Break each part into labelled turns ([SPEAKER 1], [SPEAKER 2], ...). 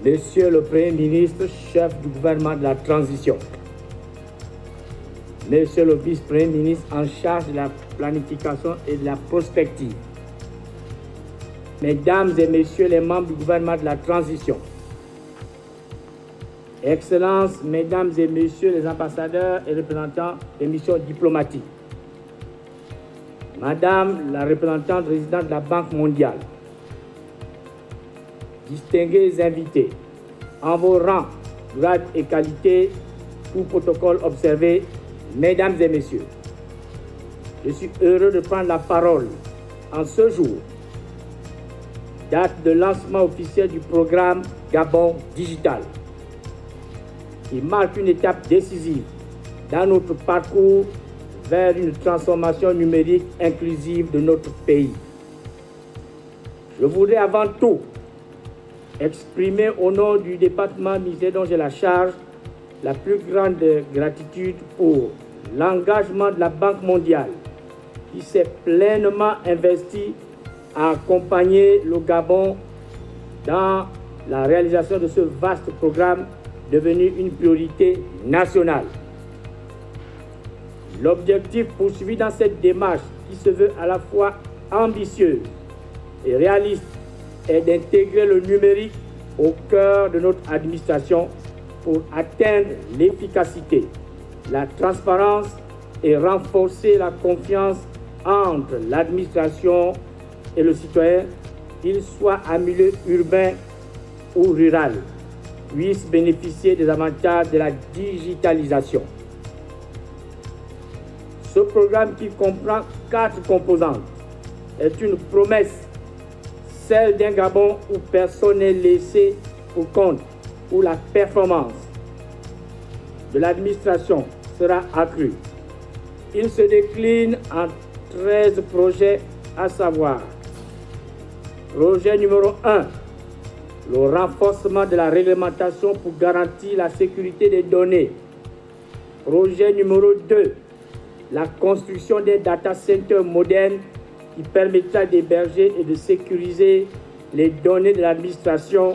[SPEAKER 1] Monsieur le Premier ministre, chef du gouvernement de la transition, Monsieur le vice-premier ministre en charge de la planification et de la prospective, Mesdames et Messieurs les membres du gouvernement de la transition, Excellences, Mesdames et Messieurs les ambassadeurs et représentants des missions diplomatiques, Madame la représentante résidente de la Banque mondiale, distingués invités, en vos rangs, grades et qualités, tout protocole observé, Mesdames et Messieurs, je suis heureux de prendre la parole en ce jour, date de lancement officiel du programme Gabon Digital, qui marque une étape décisive dans notre parcours vers une transformation numérique inclusive de notre pays. Je voudrais avant tout exprimer au nom du département ministère dont j'ai la charge la plus grande gratitude pour l'engagement de la Banque mondiale qui s'est pleinement investie à accompagner le Gabon dans la réalisation de ce vaste programme devenu une priorité nationale. L'objectif poursuivi dans cette démarche qui se veut à la fois ambitieuse et réaliste est d'intégrer le numérique au cœur de notre administration pour atteindre l'efficacité, la transparence et renforcer la confiance entre l'administration et le citoyen, qu'il soit en milieu urbain ou rural, puisse bénéficier des avantages de la digitalisation. Ce programme, qui comprend 4 composantes, est une promesse, celle d'un Gabon où personne n'est laissé pour compte, où la performance de l'administration sera accrue. Il se décline en 13 projets, à savoir: projet numéro 1, le renforcement de la réglementation pour garantir la sécurité des données. Projet numéro 2, la construction d'un data center moderne qui permettra d'héberger et de sécuriser les données de l'administration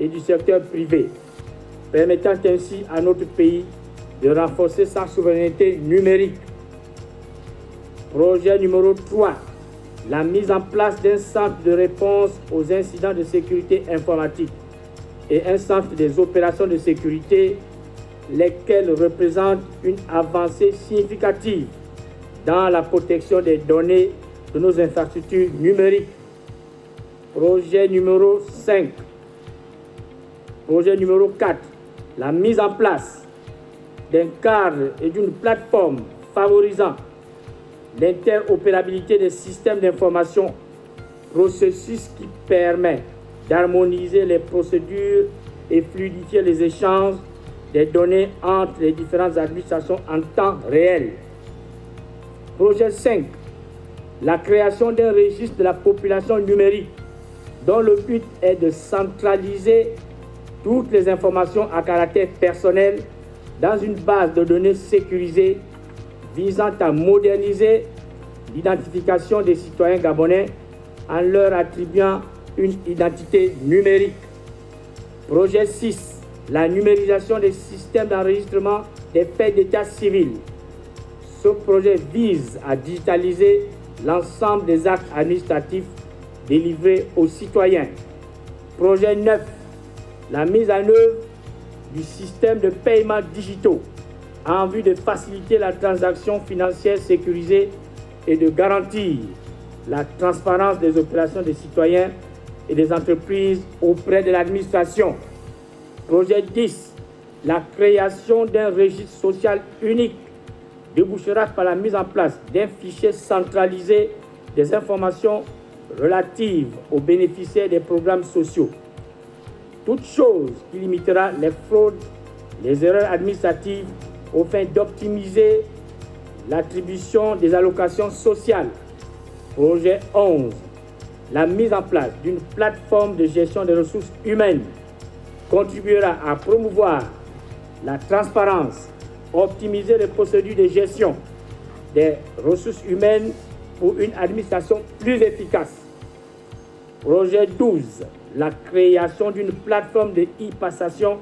[SPEAKER 1] et du secteur privé, permettant ainsi à notre pays de renforcer sa souveraineté numérique. Projet numéro 3, la mise en place d'un centre de réponse aux incidents de sécurité informatique et un centre des opérations de sécurité, lesquels représentent une avancée significative dans la protection des données de nos infrastructures numériques. Projet numéro 5. Projet numéro 4. La mise en place d'un cadre et d'une plateforme favorisant l'interopérabilité des systèmes d'information, processus qui permet d'harmoniser les procédures et fluidifier les échanges des données entre les différentes administrations en temps réel. Projet 5. La création d'un registre de la population numérique dont le but est de centraliser toutes les informations à caractère personnel dans une base de données sécurisée visant à moderniser l'identification des citoyens gabonais en leur attribuant une identité numérique. Projet 6. La numérisation des systèmes d'enregistrement des faits d'état civil. Ce projet vise à digitaliser l'ensemble des actes administratifs délivrés aux citoyens. Projet 9. La mise en œuvre du système de paiement digitaux en vue de faciliter la transaction financière sécurisée et de garantir la transparence des opérations des citoyens et des entreprises auprès de l'administration. Projet 10. La création d'un registre social unique débouchera par la mise en place d'un fichier centralisé des informations relatives aux bénéficiaires des programmes sociaux. Toute chose qui limitera les fraudes, les erreurs administratives au fin d'optimiser l'attribution des allocations sociales. Projet 11. La mise en place d'une plateforme de gestion des ressources humaines contribuera à promouvoir la transparence, optimiser les procédures de gestion des ressources humaines pour une administration plus efficace. Projet 12. La création d'une plateforme de e-passation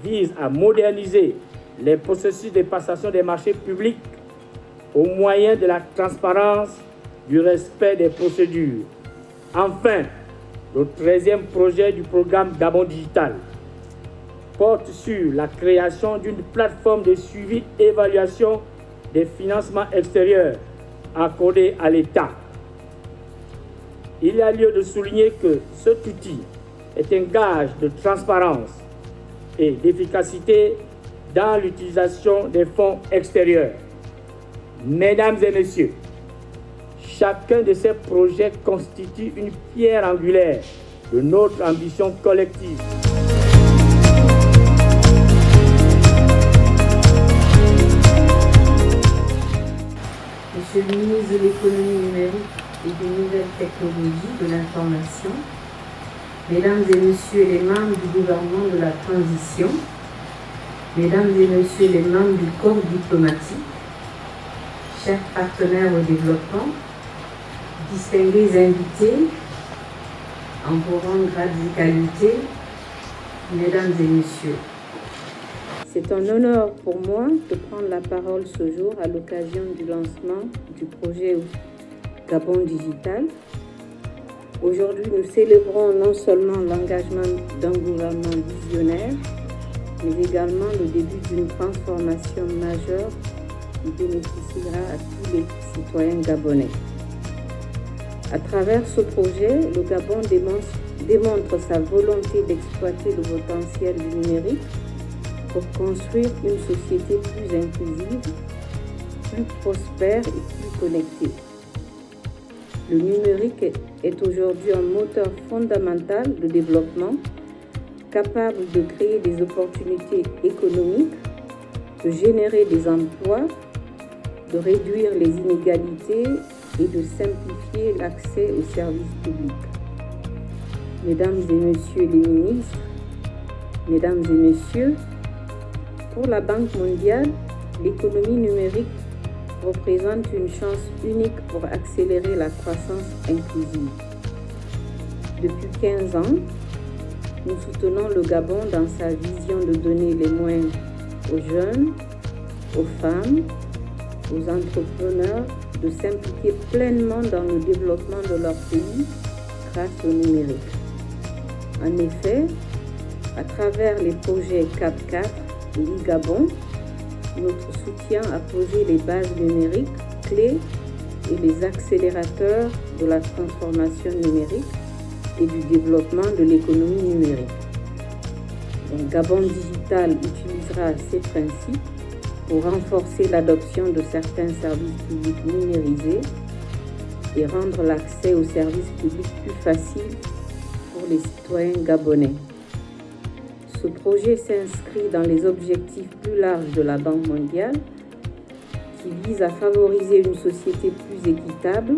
[SPEAKER 1] vise à moderniser les processus de passation des marchés publics au moyen de la transparence, du respect des procédures. Enfin, le 13e projet du programme Gabon Digital porte sur la création d'une plateforme de suivi et évaluation des financements extérieurs accordés à l'État. Il y a lieu de souligner que cet outil est un gage de transparence et d'efficacité dans l'utilisation des fonds extérieurs. Mesdames et messieurs, chacun de ces projets constitue une pierre angulaire de notre ambition collective.
[SPEAKER 2] Monsieur le ministre de l'économie numérique et des nouvelles technologies de l'information, Mesdames et Messieurs les membres du gouvernement de la transition, Mesdames et Messieurs les membres du corps diplomatique, chers partenaires au développement, distingués invités, en vos rangs, grades et qualités, Mesdames et Messieurs. C'est un honneur pour moi de prendre la parole ce jour à l'occasion du lancement du projet Gabon Digital. Aujourd'hui, nous célébrons non seulement l'engagement d'un gouvernement visionnaire, mais également le début d'une transformation majeure qui bénéficiera à tous les citoyens gabonais. À travers ce projet, le Gabon démontre sa volonté d'exploiter le potentiel du numérique pour construire une société plus inclusive, plus prospère et plus connectée. Le numérique est aujourd'hui un moteur fondamental de développement, capable de créer des opportunités économiques, de générer des emplois, de réduire les inégalités et de simplifier l'accès aux services publics. Mesdames et messieurs les ministres, mesdames et messieurs, pour la Banque mondiale, l'économie numérique représente une chance unique pour accélérer la croissance inclusive. Depuis 15 ans, nous soutenons le Gabon dans sa vision de donner les moyens aux jeunes, aux femmes, aux entrepreneurs de s'impliquer pleinement dans le développement de leur pays grâce au numérique. En effet, à travers les projets CAP4 et e-Gabon, notre soutien a posé les bases numériques clés et les accélérateurs de la transformation numérique et du développement de l'économie numérique. Donc, Gabon Digital utilisera ces principes pour renforcer l'adoption de certains services publics numérisés et rendre l'accès aux services publics plus facile pour les citoyens gabonais. Ce projet s'inscrit dans les objectifs plus larges de la Banque mondiale qui visent à favoriser une société plus équitable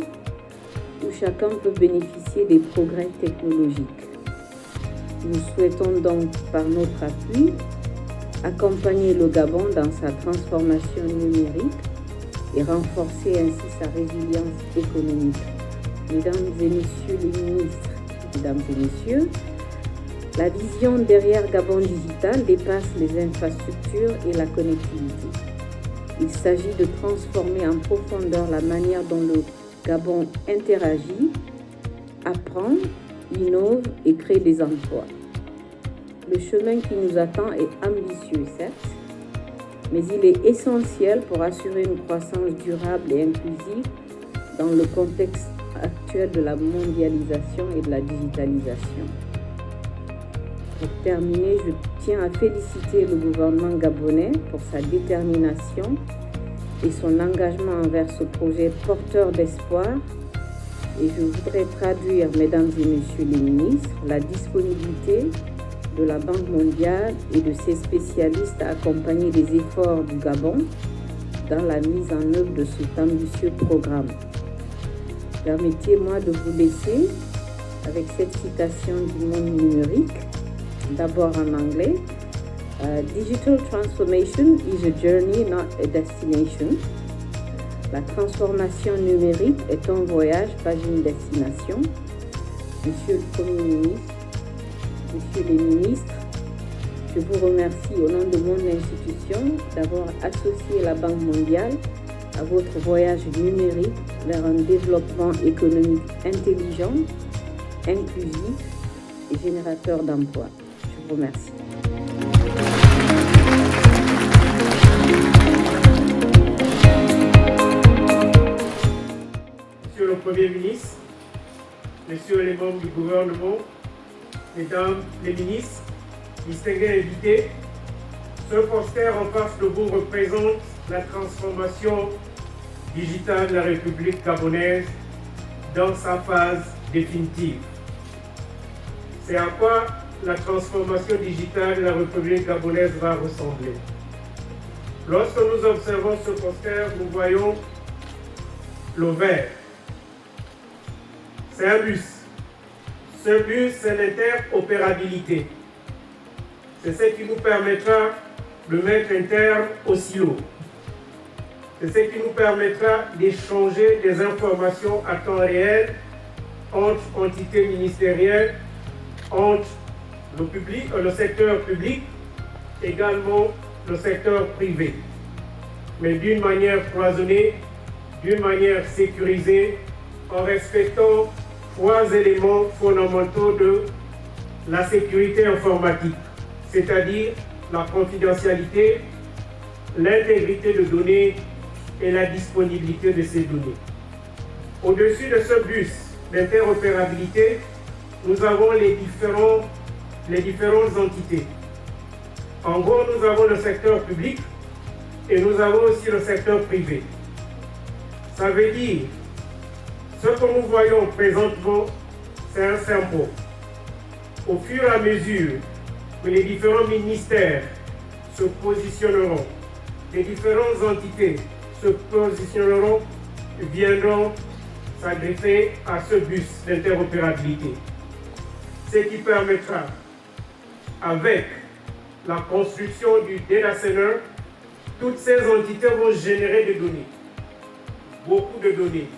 [SPEAKER 2] où chacun peut bénéficier des progrès technologiques. Nous souhaitons donc, par notre appui, accompagner le Gabon dans sa transformation numérique et renforcer ainsi sa résilience économique. Mesdames et messieurs les ministres, mesdames et messieurs, la vision derrière Gabon Digital dépasse les infrastructures et la connectivité. Il s'agit de transformer en profondeur la manière dont le Gabon interagit, apprend, innove et crée des emplois. Le chemin qui nous attend est ambitieux, certes, mais il est essentiel pour assurer une croissance durable et inclusive dans le contexte actuel de la mondialisation et de la digitalisation. Pour terminer, je tiens à féliciter le gouvernement gabonais pour sa détermination et son engagement envers ce projet porteur d'espoir. Et je voudrais traduire, mesdames et messieurs les ministres, la disponibilité de la Banque mondiale et de ses spécialistes à accompagner les efforts du Gabon dans la mise en œuvre de cet ambitieux programme. Permettez-moi de vous laisser avec cette citation du monde numérique, d'abord en anglais. Digital transformation is a journey, not a destination. La transformation numérique est un voyage, pas une destination. Monsieur le Premier ministre, Messieurs les ministres, je vous remercie au nom de mon institution d'avoir associé la Banque mondiale à votre voyage numérique vers un développement économique intelligent, inclusif et générateur d'emplois. Je vous remercie.
[SPEAKER 3] Monsieur le Premier ministre, Messieurs les membres du gouvernement, Mesdames les ministres, distingués invités, ce poster en face de vous représente la transformation digitale de la République gabonaise dans sa phase définitive. C'est à quoi la transformation digitale de la République gabonaise va ressembler. Lorsque nous observons ce poster, nous voyons le vert. C'est un bus. Ce but, c'est l'interopérabilité. C'est ce qui nous permettra de mettre un terme au silo. C'est ce qui nous permettra d'échanger des informations à temps réel entre entités ministérielles, entre le public, le secteur public, également le secteur privé. Mais d'une manière cloisonnée, d'une manière sécurisée, en respectant 3 éléments fondamentaux de la sécurité informatique, c'est-à-dire la confidentialité, l'intégrité de données et la disponibilité de ces données. Au-dessus de ce bus d'interopérabilité, nous avons les différentes entités. En gros, nous avons le secteur public et nous avons aussi le secteur privé. Ça veut dire, ce que nous voyons présentement, c'est un symbole. Au fur et à mesure que les différents ministères se positionneront, les différentes entités se positionneront, viendront s'agréger à ce bus d'interopérabilité. Ce qui permettra, avec la construction du data center, toutes ces entités vont générer des données, beaucoup de données.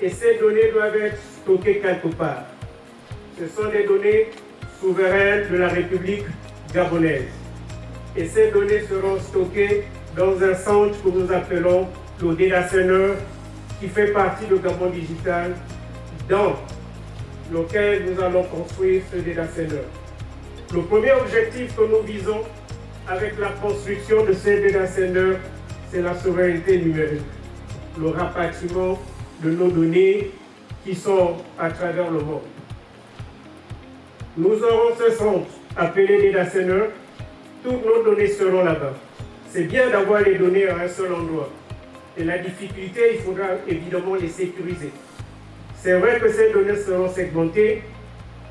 [SPEAKER 3] Et ces données doivent être stockées quelque part. Ce sont des données souveraines de la République gabonaise. Et ces données seront stockées dans un centre que nous appelons le Data Center, qui fait partie de Gabon Digital, dans lequel nous allons construire ce Data Center. Le premier objectif que nous visons avec la construction de ce Data Center, c'est la souveraineté numérique, le rapatriement de nos données qui sont à travers le monde. Nous aurons ce centre appelé Data Center, toutes nos données seront là-bas. C'est bien d'avoir les données à un seul endroit. Et la difficulté, il faudra évidemment les sécuriser. C'est vrai que ces données seront segmentées.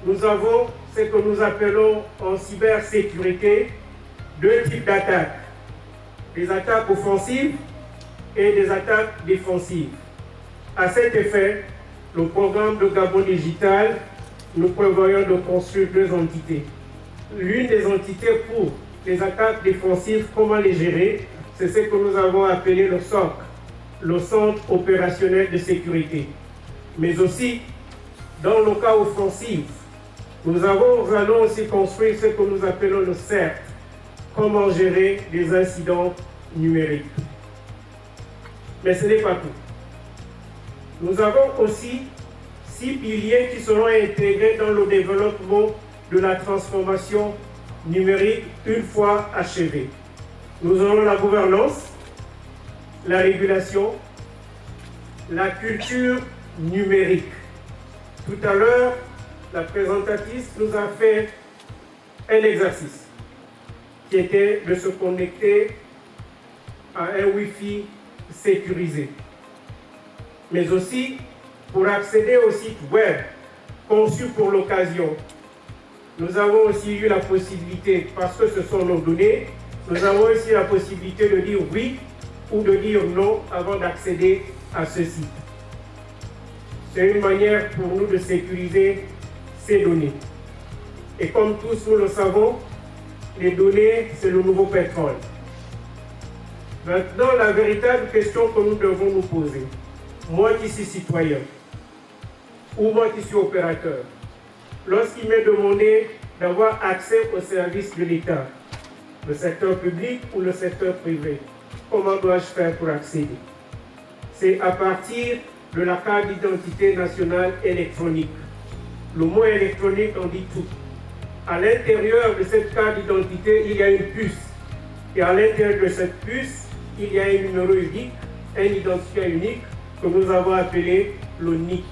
[SPEAKER 3] Nous avons ce que nous appelons en cybersécurité deux types d'attaques. Des attaques offensives et des attaques défensives. À cet effet, le programme de Gabon Digital, nous prévoyons de construire deux entités. L'une des entités pour les attaques défensives, comment les gérer, c'est ce que nous avons appelé le SOC, le Centre opérationnel de sécurité. Mais aussi, dans le cas offensif, nous allons aussi construire ce que nous appelons le CERT, comment gérer des incidents numériques. Mais ce n'est pas tout. Nous avons aussi 6 piliers qui seront intégrés dans le développement de la transformation numérique une fois achevée. Nous aurons la gouvernance, la régulation, la culture numérique. Tout à l'heure, la présentatrice nous a fait un exercice qui était de se connecter à un Wi-Fi sécurisé. Mais aussi, pour accéder au site web conçu pour l'occasion, nous avons aussi eu la possibilité, parce que ce sont nos données, nous avons aussi la possibilité de dire oui ou de dire non avant d'accéder à ce site. C'est une manière pour nous de sécuriser ces données. Et comme tous nous le savons, les données, c'est le nouveau pétrole. Maintenant, la véritable question que nous devons nous poser, moi qui suis citoyen, ou moi qui suis opérateur, lorsqu'il m'est demandé d'avoir accès aux services de l'État, le secteur public ou le secteur privé, comment dois-je faire pour accéder? C'est à partir de la carte d'identité nationale électronique. Le mot électronique en dit tout. À l'intérieur de cette carte d'identité, il y a une puce. Et à l'intérieur de cette puce, il y a un numéro unique, un identifiant unique que nous avons appelé le NIC.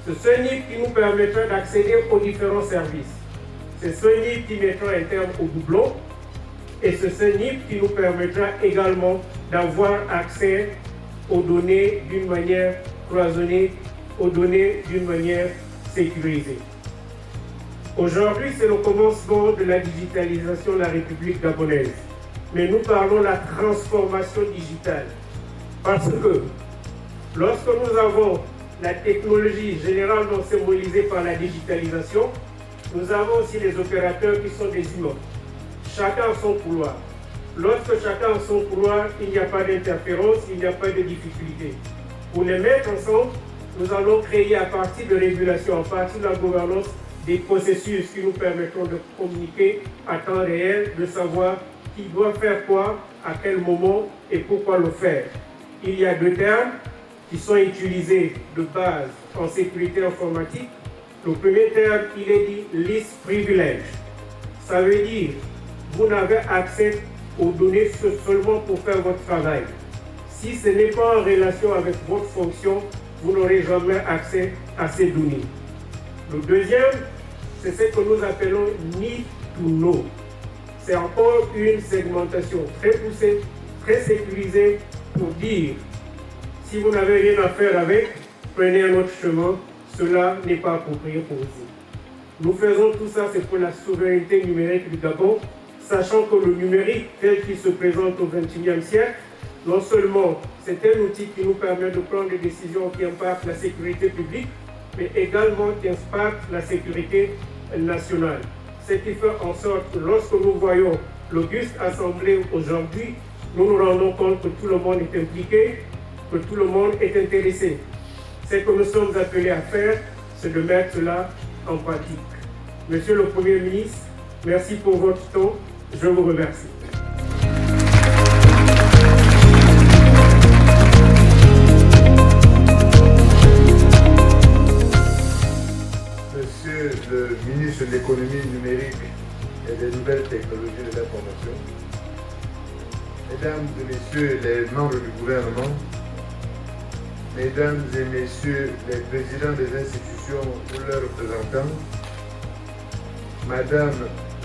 [SPEAKER 3] C'est ce NIC qui nous permettra d'accéder aux différents services. C'est ce NIC qui mettra un terme au doublon. Et c'est ce NIC qui nous permettra également d'avoir accès aux données d'une manière cloisonnée, aux données d'une manière sécurisée. Aujourd'hui, c'est le commencement de la digitalisation de la République gabonaise. Mais nous parlons de la transformation digitale. Parce que lorsque nous avons la technologie généralement symbolisée par la digitalisation, nous avons aussi les opérateurs qui sont des humains. Chacun a son couloir. Lorsque chacun a son couloir, il n'y a pas d'interférence, il n'y a pas de difficulté. Pour les mettre ensemble, nous allons créer à partir de régulation, à partir de la gouvernance, des processus qui nous permettront de communiquer à temps réel, de savoir qui doit faire quoi, à quel moment et pourquoi le faire. Il y a deux termes qui sont utilisés de base en sécurité informatique. Le premier terme, il est dit least privilege. Ça veut dire vous n'avez accès aux données seulement pour faire votre travail. Si ce n'est pas en relation avec votre fonction, vous n'aurez jamais accès à ces données. Le deuxième, c'est ce que nous appelons need to know. C'est encore une segmentation très poussée, très sécurisée pour dire si vous n'avez rien à faire avec, prenez un autre chemin, cela n'est pas approprié pour vous. Nous faisons tout ça, c'est pour la souveraineté numérique du Gabon, sachant que le numérique tel qu'il se présente au XXIe siècle, non seulement c'est un outil qui nous permet de prendre des décisions qui impactent la sécurité publique, mais également qui impactent la sécurité nationale. Ce qui fait en sorte que lorsque nous voyons l'auguste assemblée aujourd'hui, nous nous rendons compte que tout le monde est impliqué, que tout le monde est intéressé. Ce que nous sommes appelés à faire, c'est de mettre cela en pratique. Monsieur le Premier ministre, merci pour votre temps. Je vous remercie.
[SPEAKER 4] Monsieur le ministre de l'économie numérique et des nouvelles technologies de l'information, Mesdames et Messieurs les membres du gouvernement, Mesdames et Messieurs les présidents des institutions ou leurs représentants, Madame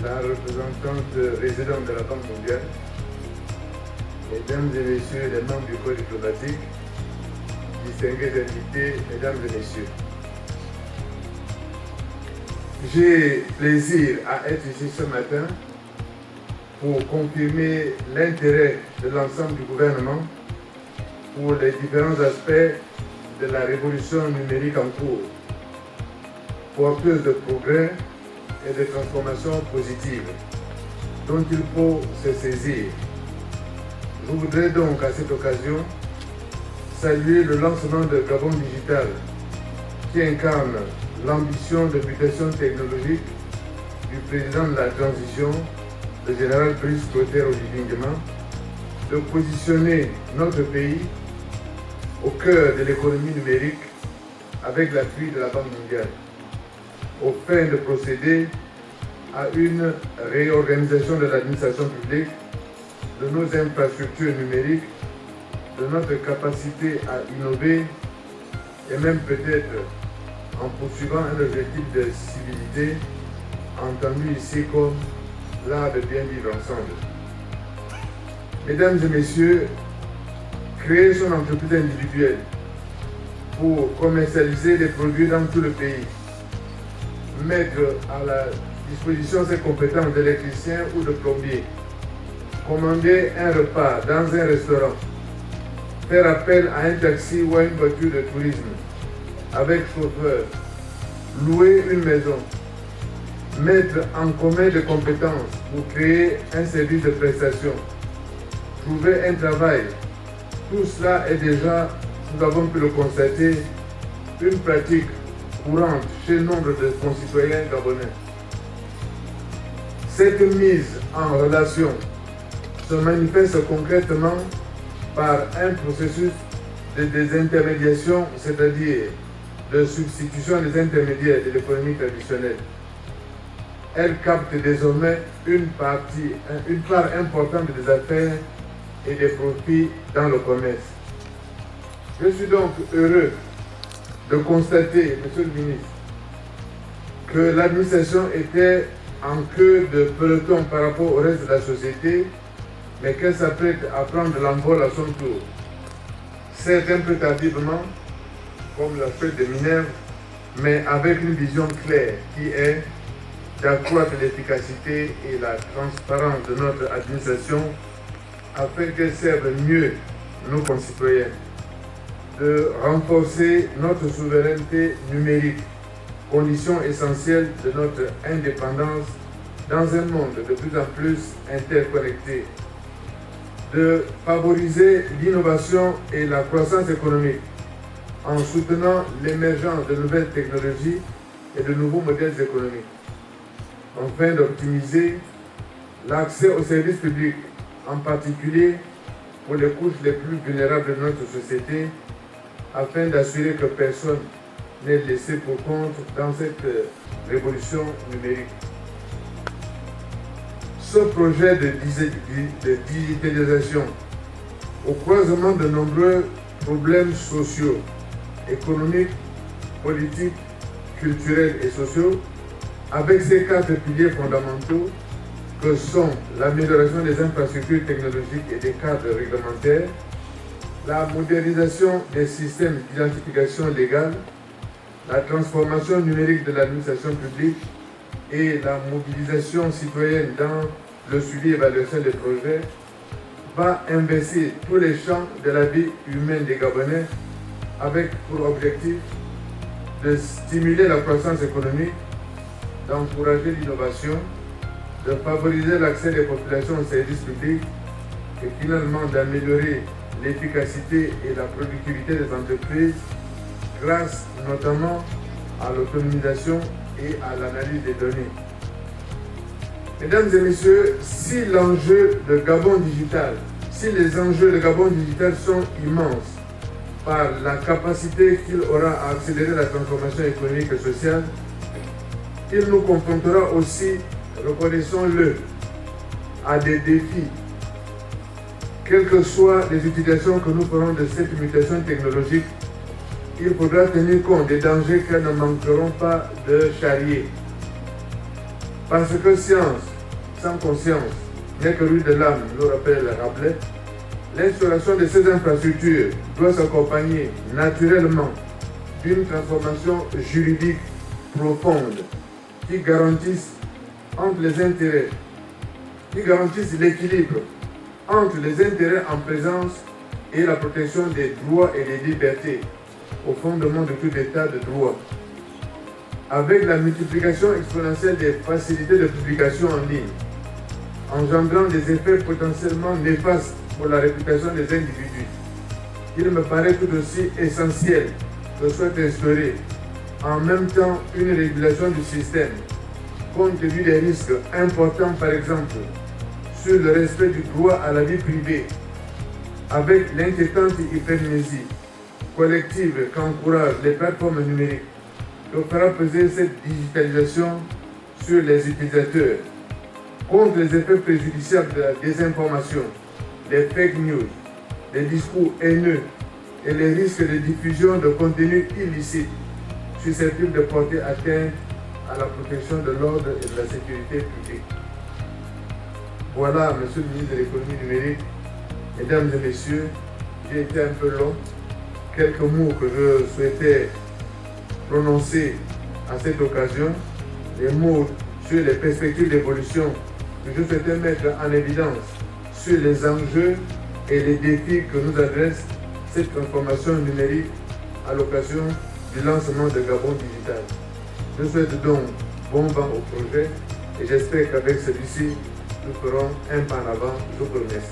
[SPEAKER 4] la représentante résidente de la Banque mondiale, Mesdames et Messieurs les membres du corps diplomatique, distingués invités, Mesdames et Messieurs. J'ai plaisir à être ici ce matin pour confirmer l'intérêt de l'ensemble du gouvernement pour les différents aspects de la révolution numérique en cours, porteuse de progrès et de transformations positives dont il faut se saisir. Je voudrais donc à cette occasion saluer le lancement de Gabon Digital qui incarne l'ambition de mutation technologique du président de la transition, le général Brice Clotaire Oligui-Nguema, de positionner notre pays au cœur de l'économie numérique avec l'appui de la Banque mondiale, au fin de procéder à une réorganisation de l'administration publique, de nos infrastructures numériques, de notre capacité à innover et même peut-être en poursuivant un objectif de civilité, entendu ici comme l'art de bien vivre ensemble. Mesdames et Messieurs, créer son entreprise individuelle pour commercialiser des produits dans tout le pays, mettre à la disposition ses compétences d'électricien ou de plombier, commander un repas dans un restaurant, faire appel à un taxi ou à une voiture de tourisme avec chauffeur, louer une maison, mettre en commun des compétences pour créer un service de prestation, trouver un travail, tout cela est déjà, nous avons pu le constater, une pratique courante chez nombre de concitoyens gabonais. Cette mise en relation se manifeste concrètement par un processus de désintermédiation, c'est-à-dire de substitution des intermédiaires de l'économie traditionnelle. Elle capte désormais une part importante des affaires et des profits dans le commerce. Je suis donc heureux de constater, Monsieur le ministre, que l'administration était en queue de peloton par rapport au reste de la société, mais qu'elle s'apprête à prendre l'envol à son tour. Certes un peu tardivement, comme l'a fait de Minerve, mais avec une vision claire qui est d'accroître l'efficacité et la transparence de notre administration afin qu'elle serve mieux nos concitoyens, de renforcer notre souveraineté numérique, condition essentielle de notre indépendance dans un monde de plus en plus interconnecté, de favoriser l'innovation et la croissance économique en soutenant l'émergence de nouvelles technologies et de nouveaux modèles économiques, afin d'optimiser l'accès aux services publics, en particulier pour les couches les plus vulnérables de notre société, afin d'assurer que personne n'est laissé pour compte dans cette révolution numérique. Ce projet de digitalisation, au croisement de nombreux problèmes sociaux, économiques, politiques, culturels et sociaux, avec ces 4 piliers fondamentaux que sont l'amélioration des infrastructures technologiques et des cadres réglementaires, la modernisation des systèmes d'identification légale, la transformation numérique de l'administration publique et la mobilisation citoyenne dans le suivi et évaluation des projets, va investir tous les champs de la vie humaine des Gabonais avec pour objectif de stimuler la croissance économique, d'encourager l'innovation, de favoriser l'accès des populations aux services publics et finalement d'améliorer l'efficacité et la productivité des entreprises grâce notamment à l'autonomisation et à l'analyse des données. Mesdames et messieurs, si l'enjeu de Gabon digital, si les enjeux de Gabon digital sont immenses par la capacité qu'il aura à accélérer la transformation économique et sociale, il nous confrontera aussi, reconnaissons-le, à des défis. Quelles que soient les utilisations que nous ferons de cette mutation technologique, il faudra tenir compte des dangers qu'elles ne manqueront pas de charrier. Parce que science, sans conscience, n'est que rue de l'âme, nous rappelle Rabelais, l'instauration de ces infrastructures doit s'accompagner naturellement d'une transformation juridique profonde qui garantisse l'équilibre entre les intérêts en présence et la protection des droits et des libertés au fondement de tout état de droit. Avec la multiplication exponentielle des facilités de publication en ligne, engendrant des effets potentiellement néfastes pour la réputation des individus, il me paraît tout aussi essentiel que soit instaurée en même temps une régulation du système, compte tenu des risques importants, par exemple, sur le respect du droit à la vie privée, avec l'inquiétante hypermnésie collective qu'encouragent les plateformes numériques, que fera peser cette digitalisation sur les utilisateurs, contre les effets préjudiciables de la désinformation, les fake news, les discours haineux et les risques de diffusion de contenus illicites susceptibles de porter atteinte à la protection de l'ordre et de la sécurité publique. Voilà, Monsieur le ministre de l'économie numérique, Mesdames et Messieurs, j'ai été un peu long. Quelques mots que je souhaitais prononcer à cette occasion, les mots sur les perspectives d'évolution que je souhaitais mettre en évidence sur les enjeux et les défis que nous adresse cette transformation numérique à l'occasion du lancement de Gabon Digital. Je souhaite donc bon vent au projet et j'espère qu'avec celui-ci, nous ferons un pas en avant. Je vous remercie.